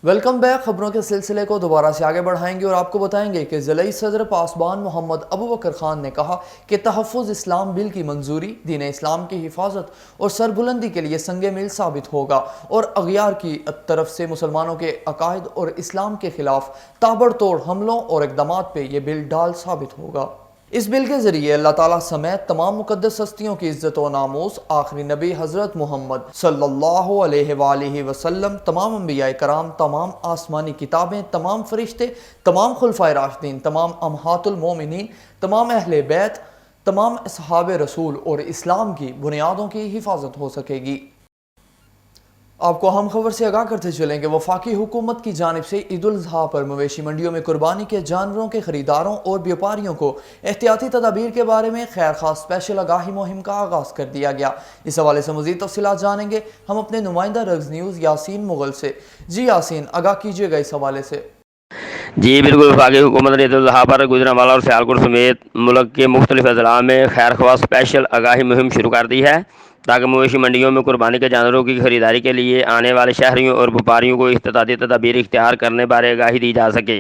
Welcome back. खबरों के सिलसिले को दोबारा से आगे बढ़ाएंगे और आपको बताएंगे कि ज़िले सदर पासबान मोहम्मद अबू बकर खान ने कहा कि तहफ़्फ़ुज़ इस्लाम बिल की मंजूरी दीन इस्लाम की हिफाजत और सरबुलंदी के लिए संगे मिल साबित होगा और अगयार की तरफ से मुसलमानों के अकायद और इस्लाम के खिलाफ ताबड़तोड़ हमलों और इक़दामात पर यह बिल डाल साबित होगा। इस बिल के ज़रिए अल्लाह ताला समेत तमाम मुक़द्दस हस्तियों की इज़्ज़त व नामूस, आखिरी नबी हज़रत मोहम्मद सल्लल्लाहु अलैहि वसल्लम, तमाम अंबिया कराम, तमाम आसमानी किताबें, तमाम फरिश्ते, तमाम खुलफाए राशिदीन, तमाम अम्हातुल मोमिनीन, तमाम अहले बैत, तमाम असहाबे रसूल और इस्लाम की बुनियादों की हिफाजत हो सकेगी। आपको हम खबर से आगाह करते चलें कि वफाकी हुकूमत की जानिब से ईद उल अज़हा पर मवेशी मंडियों में कुर्बानी के जानवरों के खरीदारों और व्यापारियों को एहतियाती तदाबीर के बारे में खैर खास स्पेशल आगाही मुहिम का आगाज़ कर दिया गया। इस हवाले से मज़ीद तफसीलात जानेंगे हम अपने नुमाइंदा रग्ज़ न्यूज़ यासीन मुगल से। जी यासीन, आगाह कीजिएगा इस हवाले से। जी बिल्कुल, वफाकी हुकूमत ने ईद उल अज़हा पर गुजरांवाला और सियालकोट समेत मुल्क के मुख्तलिफ अज़ला में खैर ख्वाह स्पेशल आगाही मुहिम शुरू कर दी है ताकि मवेशी मंडियों में कुर्बानी के जानवरों की खरीदारी के लिए आने वाले शहरियों और व्यापारियों को इख्तियाती तदाबीर इख्तियार करने बारे आगाही दी जा सके।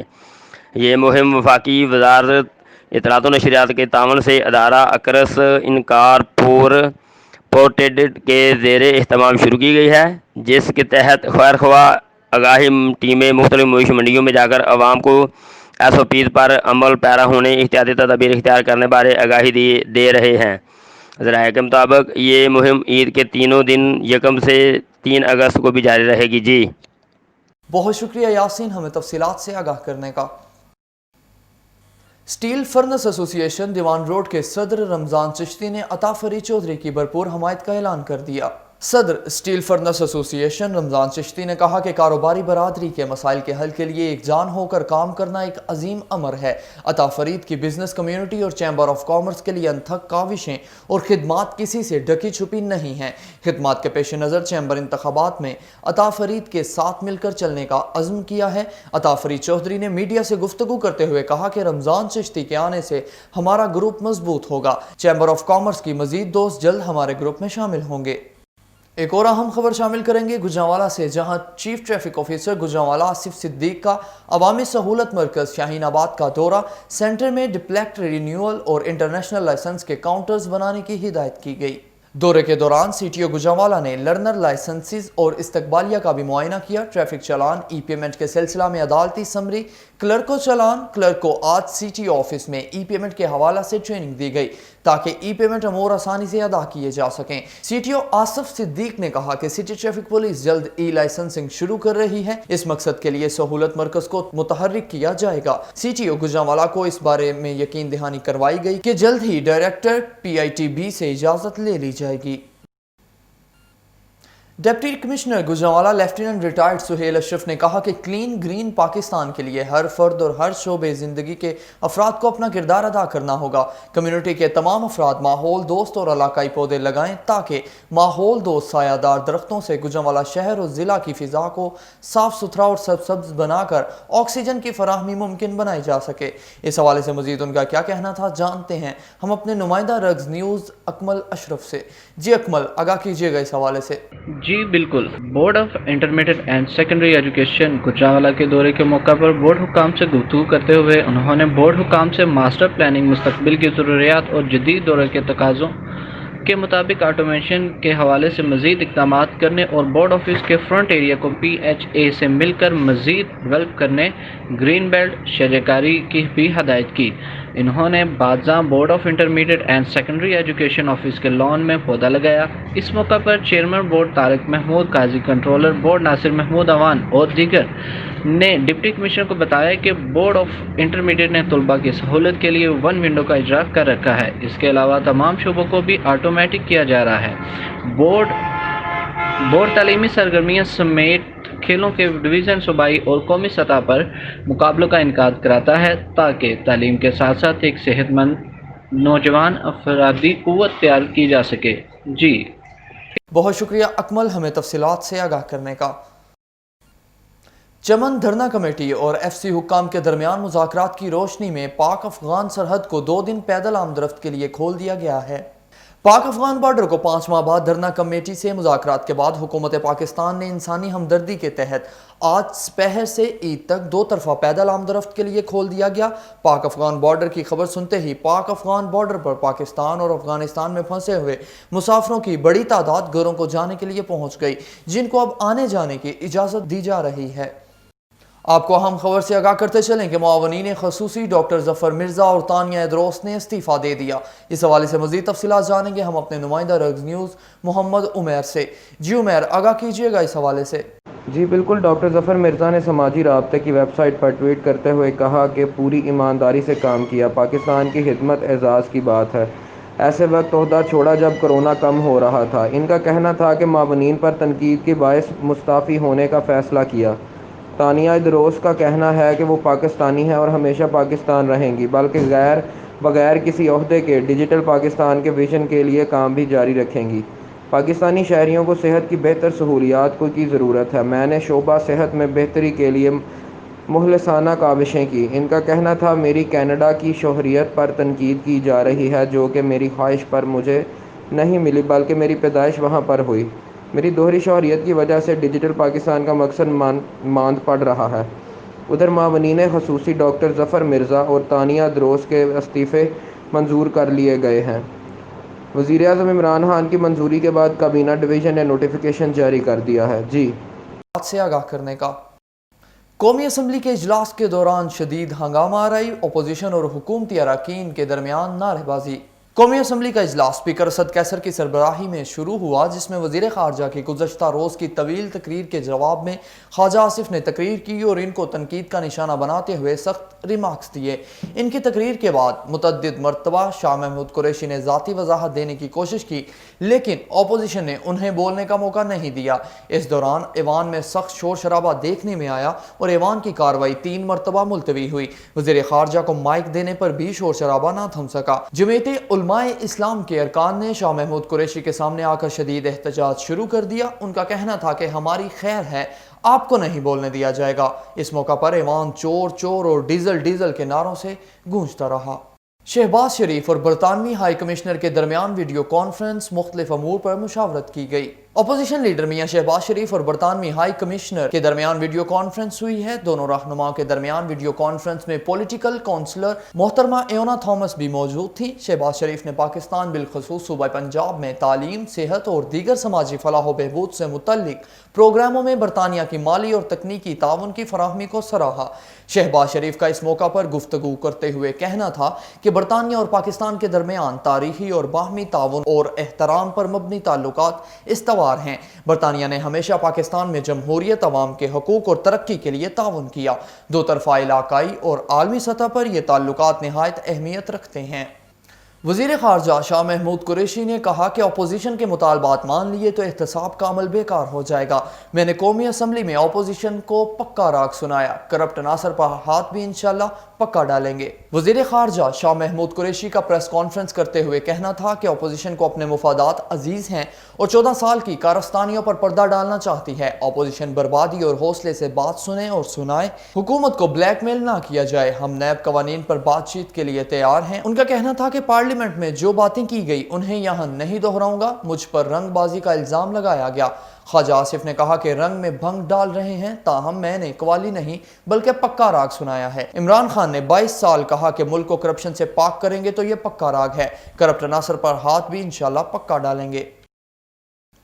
ये मुहिम वफाकी वज़ारत इत्तलात व नशरियात के तावन से अदारा अकरस इनकारपोरेटेड के ज़ेरे एहतमाम शुरू की गई है, जिसके तहत खैर ख्वाह आगाही टीमें मुख्तलिफ मवेशी मंडियों में जाकर आवाम को SOPs पर अमल पैरा होने, एहतियाती तदाबीर इख्तियार करने बारे आगाही दे रहे हैं। ज़राए के मुताबिक ये मुहिम ईद के तीनों दिन 1 से 3 अगस्त को भी जारी रहेगी। जी बहुत शुक्रिया यासीन, हमें तफसीलात से आगाह करने का। स्टील फर्नेस एसोसिएशन दीवान रोड के सदर रमज़ान चिश्ती ने अता फरीद चौधरी की भरपूर हमायत का ऐलान कर दिया। सदर steel furnace association Ramzan Chishti ने कहा कि कारोबारी बरादरी के मसाइल के हल के लिए एकजान होकर काम करना एक अजीम अमर है। अता फरीद की बिजनेस कम्युनिटी और चैम्बर ऑफ कॉमर्स के लिए अनथक काविशें और खिदमात किसी से ढकी छुपी नहीं हैं। खिदमात के पेश नज़र चैम्बर इंतखाबात में अता फरीद के साथ मिलकर चलने का अज़्म किया है। अता फरीद चौधरी ने मीडिया से गुफ्तगू करते हुए कहा कि रमज़ान चिश्ती के आने से हमारा ग्रुप मजबूत होगा। चैम्बर ऑफ कॉमर्स की मजीद दोस्त जल्द हमारे ग्रुप में शामिल होंगे। एक और अहम खबर शामिल करेंगे गुजरांवाला से, जहां chief traffic officer Gujranwala Asif Siddique का अवामी सहूलत मरकज़ शाहीनाबाद का दौरा, सेंटर में डिप्लेक्ट रिन्यूअल और इंटरनेशनल लाइसेंस के काउंटर्स बनाने की हिदायत की गई। दौरे के दौरान CTO गुजरांवाला ने लर्नर लाइसेंसेस और इस्तकबालिया का भी मुआयना किया। ट्रैफिक चालान ई-पेमेंट के सिलसिला में अदालती समरी, क्लर्को चालान, क्लर्क को आज CTO ऑफिस में ई-पेमेंट के हवाला से ट्रेनिंग दी गई ताकि ई-पेमेंट अमूर आसानी से अदा किए जा सकें। CTO आसिफ सिद्दीक ने कहा कि सिटी ट्रैफिक पुलिस जल्द ई-लाइसेंसिंग शुरू कर रही है। इस मकसद के लिए सहूलत मरकज को मुतहर्रिक किया जाएगा। CTO गुजरांवाला को इस बारे में यकीन दहानी करवाई गई कि जल्द ही डायरेक्टर PITB से इजाजत ले ली जाएगी। Deputy commissioner Gujranwala lieutenant retired Sohail Ashraf ने कहा कि क्लीन ग्रीन पाकिस्तान के लिए हर फर्द और हर शोबे ज़िंदगी के अफराद को अपना किरदार अदा करना होगा। कम्युनिटी के तमाम अफराद माहौल दोस्त और इलाकाई पौधे लगाएं ताकि माहौल दोस्त सायादार दरख्तों से गुजरांवाला शहर और ज़िला की फ़िज़ा को साफ़ सुथरा और सरसब्ज बनाकर ऑक्सीजन की फराहमी मुमकिन बनाई जा सके। इस हवाले से मज़ीद उनका क्या कहना था, जानते हैं हम अपने नुमाइंदा रग्ज़ न्यूज़ अकमल अशरफ से। जी अकमल, आगाह कीजिएगा इस हवाले से। जी बिल्कुल, board of intermediate and secondary education Gujranwala के दौरे के मौका पर बोर्ड हुकाम से गुफ्तगू करते हुए उन्होंने बोर्ड हुकाम से मास्टर प्लानिंग, मुस्तकबिल की ज़रूरियात और जदीद दौरे के तकाज़ों के मुताबिक ऑटोमेशन के हवाले से मज़ीद इक़दामात करने और बोर्ड ऑफिस के फ्रंट एरिया को PHA से मिलकर मज़ीद डेवलप करने, ग्रीन बेल्ट शजरकारी की भी हदायत की। इन्होंने बादशाह board of intermediate and secondary education office के लॉन में पौधा लगाया। इस मौका पर चेयरमैन बोर्ड तारिक महमूद, काजी कंट्रोलर बोर्ड नासिर महमूद अवान और दीगर ने डिप्टी कमिश्नर को बताया कि बोर्ड ऑफ इंटरमीडिएट ने तलबा की सहूलत के लिए 1 विंडो का इजरा कर रखा है। इसके अलावा तमाम शोबों को भी ऑटोमेटिक किया जा रहा है। बोर्ड तालीमी सरगर्मियाँ समेत खेलों के डिवीज़न, सूबाई और कौमी सतह पर मुकाबलों का इनकाद कराता है ताकि तालीम के साथ साथ एक सेहतमंद नौजवान अफरादी क़ुव्वत तैयार की जा सके। जी बहुत शुक्रिया अकमल, हमें तफसीलात से आगाह करने का। चमन धरना कमेटी और FC हुक्काम के दरमियान मुज़ाकरात की रोशनी में पाक अफगान सरहद को 2 दिन पैदल आमदरफ्त के लिए खोल दिया गया है। पाक अफगान बॉर्डर को 5 माह बाद धरना कमेटी से मुज़ाकरात के बाद हुकूमत पाकिस्तान ने इंसानी हमदर्दी के तहत आज पहर से ईद तक 2 तरफा पैदल आमदरफ्त के लिए खोल दिया गया। पाक अफगान बॉर्डर की खबर सुनते ही पाक अफगान बॉर्डर पर पाकिस्तान और अफगानिस्तान में फंसे हुए मुसाफिरों की बड़ी तादाद घरों को जाने के लिए पहुंच गई, जिनको अब आने जाने की इजाज़त दी जा रही है। आपको हम खबर से आगाह करते चलें कि मुआवनीन खसूसी डॉक्टर जफर मिर्जा और तानिया इदरोस ने इस्तीफ़ा दे दिया। इस हवाले से मज़ीद तफसीलात जानेंगे हम अपने नुमाइंदा रग्स न्यूज़ मोहम्मद उमैर से। जी उमैर, आगाह कीजिएगा इस हवाले से। जी बिल्कुल, डॉक्टर ज़फ़र मिर्ज़ा ने समाजी राब्ते की वेबसाइट पर ट्वीट करते हुए कहा कि पूरी ईमानदारी से काम किया, पाकिस्तान की खिदमत एजाज़ की बात है। ऐसे वक्त ओहदा छोड़ा जब कोरोना कम हो रहा था। इनका कहना था कि मावनीन पर तनकीद के बायस मुस्ताफ़ी होने का फ़ैसला किया। तानिया इदरोस का कहना है कि वो पाकिस्तानी हैं और हमेशा पाकिस्तान रहेंगी, बल्कि बगैर किसी ओहदे के डिजिटल पाकिस्तान के विजन के लिए काम भी जारी रखेंगी। पाकिस्तानी शहरियों को सेहत की बेहतर सहूलियात की ज़रूरत है। मैंने शोबा सेहत में बेहतरी के लिए मुखलसाना काविशें की। इनका कहना था, मेरी कनाडा की शोहरियत पर तनकीद की जा रही है, जो कि मेरी ख्वाहिश पर मुझे नहीं मिली, बल्कि मेरी पैदाइश वहाँ पर हुई। मेरी दोहरी शोहरियत की वजह से डिजिटल पाकिस्तान का मकसद मांद पड़ रहा है। उधर मावनीन खसूसी डॉक्टर ज़फ़र मिर्ज़ा और तानिया इदरोस के इस्तीफ़े मंजूर कर लिए गए हैं। वज़ीर आज़म इमरान खान की मंजूरी के बाद काबीना डिवीज़न ने नोटिफिकेशन जारी कर दिया है। जी से आगाह करने का। कौमी असम्बली के इजलास के दौरान शदीद हंगामा आराई, अपोजिशन और हुकूमती अरकान के दरमियान नारेबाजी। कौमी असम्बली का इजलास स्पीकर असद कैसर की सरबराही में शुरू हुआ, जिसमें वज़ीर ख़ारजा की गुज़श्ता रोज़ की तवील तकरीर के जवाब में ख्वाजा आसिफ ने तकरीर की और इनको तनकीद का निशाना बनाते हुए सख्त रिमार्क्स दिए। इनकी तकरीर के बाद मुतअद्दिद मरतबा शाह महमूद कुरैशी ने ज़ाती वजाहत देने की कोशिश की, लेकिन अपोजिशन ने उन्हें बोलने का मौका नहीं दिया। इस दौरान ऐवान में सख्त शोर शराबा देखने में आया और ऐवान की कार्रवाई 3 मरतबा मुलतवी हुई। वज़ीर ख़ारजा को माइक देने पर भी शोर शराबा न थम सका। जमीयत उलमाए इस्लाम के अरकान ने शाह महमूद कुरैशी के सामने आकर शदीद एहतजाज शुरू कर दिया। उनका कहना था कि हमारी खैर है, आपको नहीं बोलने दिया जाएगा। इस मौका पर ऐवान चोर चोर और डीजल डीजल के नारों से गूंजता रहा। शहबाज शरीफ और बरतानवी हाई कमिश्नर के दरमियान वीडियो कॉन्फ्रेंस मुख्तलिफ अमूर पर मुशावरत की गई। अपोजिशन लीडर मियां शहबाज शरीफ और बरतानवी हाई कमिश्नर के दरमियान वीडियो कॉन्फ्रेंस हुई है। दोनों रहनुमाओं के दरमियान वीडियो कॉन्फ्रेंस में पॉलिटिकल काउंसलर मोहतरमा एओना थॉमस भी मौजूद थी। शहबाज शरीफ ने पाकिस्तान बिलखसूस सूबा पंजाब में तालीम, सेहत और दीगर समाजी फलाह बहबूद से मुतल्लिक प्रोग्रामों में बरतानिया की माली और तकनीकी ताउन की फराहमी को सराहा। शहबाज शरीफ का इस मौका पर गुफ्तगू करते हुए कहना था कि बरतानिया और पाकिस्तान के दरमियान तारीखी और बाहमी ताउन और एहतराम पर मबनी ताल्लुकात इस्तवार हैं। बरतानिया ने हमेशा पाकिस्तान में जमहूरियत, अवाम के हकूक और तरक्की के लिए ताउन किया। 2 तरफा इलाकाई और आलमी सतह पर यह ताल्लुकात निहायत अहमियत रखते हैं। वज़ीर ख़ारजा शाह महमूद कुरैशी ने कहा कि अपोजिशन के मुतालबात मान लिए तो एहतसाब का अमल बेकार हो जाएगा। मैंने कौमी असम्बली में अपोजिशन को पक्का राग सुनाया, करप्ट नासर पर हाथ भी इंशाल्लाह पक्का डालेंगे। वज़ीर ख़ारजा शाह महमूद कुरैशी का प्रेस कॉन्फ्रेंस करते हुए कहना था कि अपोजिशन को अपने मुफादात अजीज़ हैं और 14 साल की कारस्तानियों पर पर्दा डालना चाहती है। अपोजिशन बर्बादी और हौसले से बात सुने और सुनाए, हुकूमत को ब्लैकमेल ना किया जाए। हम नैब कवानीन पर बातचीत के लिए तैयार हैं। उनका कहना था कि पार्लियामेंट में जो बातें की गई उन्हें यहाँ नहीं दोहराऊंगा। मुझ पर रंगबाजी का इल्ज़ाम लगाया गया। ख्वाजा आसिफ ने कहा कि रंग में भंग डाल रहे हैं, ताहम मैंने कवाली नहीं बल्कि पक्का राग सुनाया है। इमरान खान ने 22 साल कहा कि मुल्क को करप्शन से पाक करेंगे, तो ये पक्का राग है। करप्ट नासर पर हाथ भी इंशाल्लाह पक्का डालेंगे।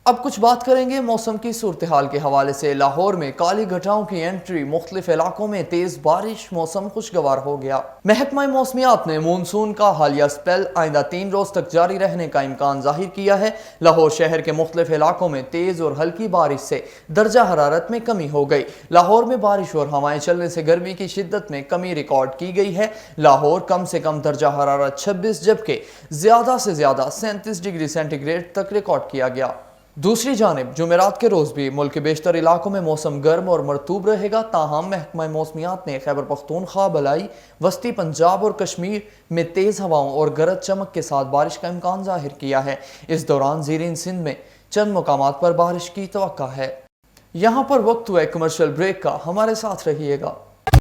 अब कुछ बात करेंगे मौसम की सूरत हाल के हवाले से। लाहौर में काली घटाओं की एंट्री, मुख्तलिफ इलाकों में तेज बारिश, मौसम खुशगवार हो गया। महकमा मौसमियात ने मानसून का हालिया स्पेल आइंदा 3 रोज तक जारी रहने का इम्कान जाहिर किया है। लाहौर शहर के मुख्तलिफ इलाकों में तेज और हल्की बारिश से दर्जा हरारत में कमी हो गई। लाहौर में बारिश और हवाएं चलने से गर्मी की शिद्दत में कमी रिकॉर्ड की गई है। लाहौर कम से कम दर्जा हरारत 26 जबकि ज्यादा से ज्यादा 37 डिग्री सेंटीग्रेड तक रिकॉर्ड किया गया। दूसरी जानिब जुमेरात के रोज भी मुल्क के बेशतर इलाकों में मौसम गर्म और मरतूब रहेगा। ताहम महकमा मौसमियात ने खैबर पख्तूनख्वा, बलाई, वस्ती पंजाब और कश्मीर में तेज हवाओं और गरज चमक के साथ बारिश का इम्कान जाहिर किया है। इस दौरान ज़ीरीन सिंध में चंद मुकामात पर बारिश की तवक्का है। यहाँ पर वक्त हुआ कमर्शियल ब्रेक का, हमारे साथ रहिएगा।